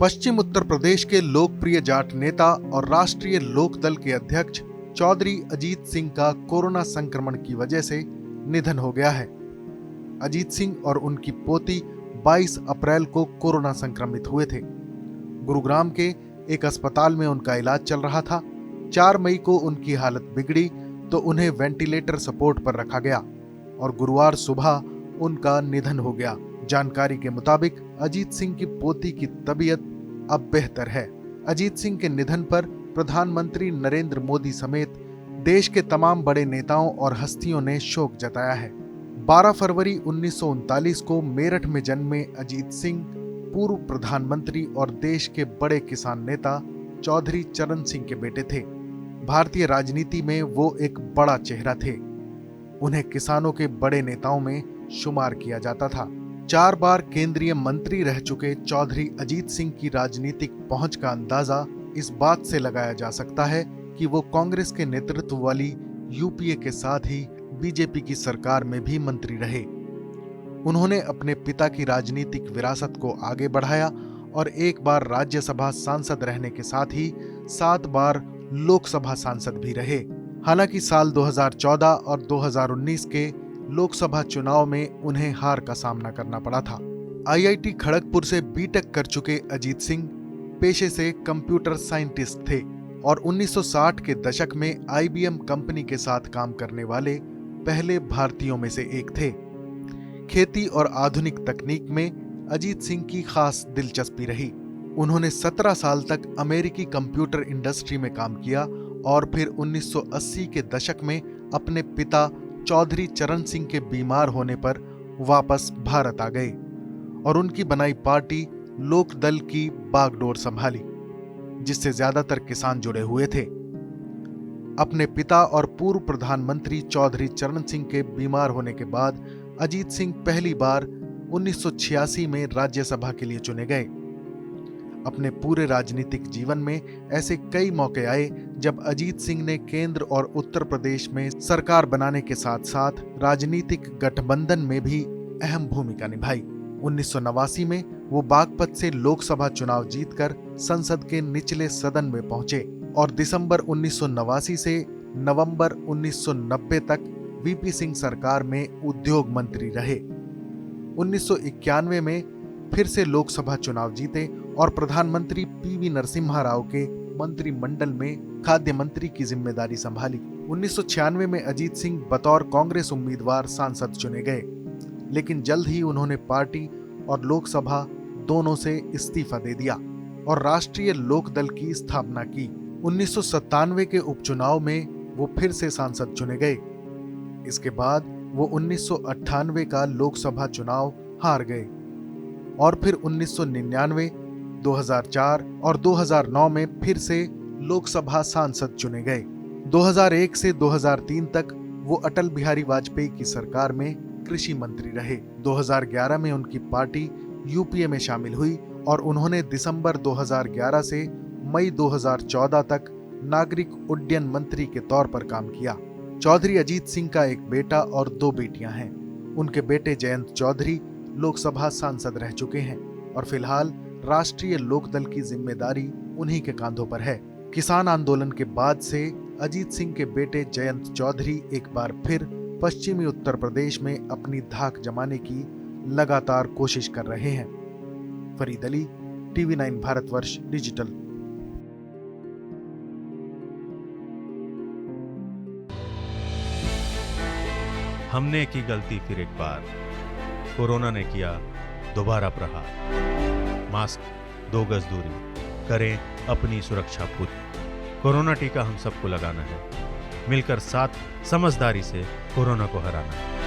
पश्चिम उत्तर प्रदेश के लोकप्रिय जाट नेता और राष्ट्रीय लोकदल के अध्यक्ष चौधरी अजीत सिंह का कोरोना संक्रमण की वजह से निधन हो गया है। अजीत सिंह और उनकी पोती 22 अप्रैल को कोरोना संक्रमित हुए थे। गुरुग्राम के एक अस्पताल में उनका इलाज चल रहा था। 4 मई को उनकी हालत बिगड़ी तो उन्हें वेंटिलेटर सपोर्ट पर रखा गया और गुरुवार सुबह उनका निधन हो गया। जानकारी के मुताबिक अजीत सिंह की पोती की तबीयत अब बेहतर है। अजीत सिंह के निधन पर प्रधानमंत्री नरेंद्र मोदी समेत देश के तमाम बड़े नेताओं और हस्तियों ने शोक जताया है। 12 फरवरी 1939 को मेरठ में जन्मे अजीत सिंह पूर्व प्रधानमंत्री और देश के बड़े किसान नेता चौधरी चरण सिंह के बेटे थे। भारतीय राजनीति में वो एक बड़ा चेहरा थे। उन्हें किसानों के बड़े नेताओं में शुमार किया जाता था। 4 बार केंद्रीय मंत्री रह चुके चौधरी अजीत सिंह की राजनीतिक पहुंच का अंदाजा इस बात से लगाया जा सकता है कि वो कांग्रेस के नेतृत्व वाली यूपीए के साथ ही बीजेपी की सरकार में भी मंत्री रहे। उन्होंने अपने पिता की राजनीतिक विरासत को आगे बढ़ाया और एक बार राज्यसभा सांसद रहने के साथ ही 7 बार लोकसभा सांसद भी रहे। हालांकि साल 2014 और 2019 के लोकसभा चुनाव में उन्हें हार का सामना करना पड़ा था। आईआईटी खड़गपुर से बीटेक कर चुके अजीत सिंह पेशे से कंप्यूटर साइंटिस्ट थे और 1960 के दशक में आईबीएम कंपनी के साथ काम करने वाले पहले भारतीयों में से एक थे। खेती और आधुनिक तकनीक में अजीत सिंह की खास दिलचस्पी रही। उन्होंने 17 साल तक अमेरिकी कंप्यूटर इंडस्ट्री में काम किया और फिर 1980 के दशक में अपने पिता चौधरी चरण सिंह के बीमार होने पर वापस भारत आ गए और उनकी बनाई पार्टी लोकदल की बागडोर संभाली, जिससे ज्यादातर किसान जुड़े हुए थे। अपने पिता और पूर्व प्रधानमंत्री चौधरी चरण सिंह के बीमार होने के बाद अजीत सिंह पहली बार 1986 में राज्यसभा के लिए चुने गए। अपने पूरे राजनीतिक जीवन में ऐसे कई मौके आए जब अजीत सिंह ने केंद्र और उत्तर प्रदेश में सरकार बनाने के साथ साथ राजनीतिक गठबंधन में भी अहम भूमिका निभाई। 1989 में वो बागपत से लोकसभा चुनाव जीतकर संसद के निचले सदन में पहुंचे और दिसंबर 1989 से नवंबर 1990 तक वीपी सिंह सरकार में उद्योग मंत्री रहे। 1991 में फिर से लोकसभा चुनाव जीते और प्रधानमंत्री पीवी नरसिम्हा राव के मंत्रिमंडल में खाद्य मंत्री की जिम्मेदारी संभाली। 1996 में अजीत सिंह बतौर कांग्रेस उम्मीदवार सांसद चुने गए, लेकिन जल्द ही उन्होंने पार्टी और लोकसभा दोनों से इस्तीफा दे दिया और राष्ट्रीय लोकदल की स्थापना की। 1997 के उपचुनाव में वो फिर से सांसद चुने गए। इसके बाद वो 1998 का लोकसभा चुनाव हार गए और फिर 1999, 2004 और 2009 में फिर से लोकसभा सांसद चुने गए। 2001 से 2003 तक वो अटल बिहारी वाजपेयी की सरकार में कृषि मंत्री रहे। 2011 में उनकी पार्टी यूपीए में शामिल हुई और उन्होंने दिसंबर 2011 से मई 2014 तक नागरिक उड्डयन मंत्री के तौर पर काम किया। चौधरी अजीत सिंह का एक बेटा और 2 बेटियां हैं। उनके बेटे जयंत चौधरी लोकसभा सांसद रह चुके हैं और फिलहाल राष्ट्रीय लोकदल की जिम्मेदारी उन्हीं के कांधों पर है। किसान आंदोलन के बाद से अजीत सिंह के बेटे जयंत चौधरी एक बार फिर पश्चिमी उत्तर प्रदेश में अपनी धाक जमाने की लगातार कोशिश कर रहे हैं। Farid Ali, TV 9 Bharatvarsh digital. हमने की गलती फिर एक बार, कोरोना ने किया दोबारा प्रहार। मास्क, 2 गज दूरी, करें अपनी सुरक्षा पूरी। कोरोना टीका हम सबको लगाना है, मिलकर साथ समझदारी से कोरोना को हराना है।